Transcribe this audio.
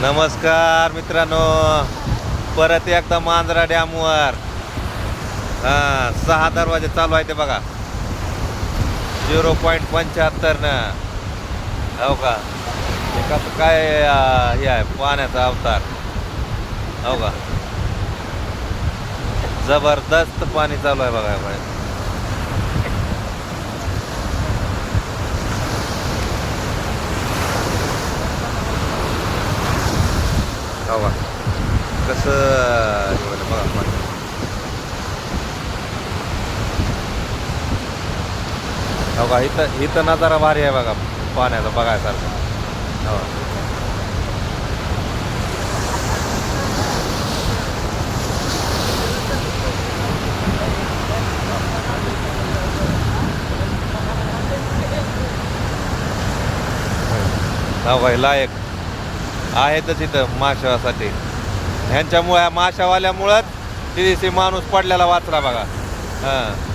नमस्कार मित्रांनो, परत एकदा मांजरा डॅमवर 6 दरवाजे चालू आहे ते बघा. 0.75 न हो का. कसं काय हे आहे पाण्याचा अवतार हो का. जबरदस्त पाणी चालू आहे बघा. हो का कसं बघा पाणी. हो का इथं नजारा भारी आहे बघा पाण्याचा बघायसारखं. हो हो का लायक आहेतच इथं माशासाठी. ह्यांच्यामुळे माशावाल्यामुळंच तिथे माणूस पडलेला वाचला बघा. हां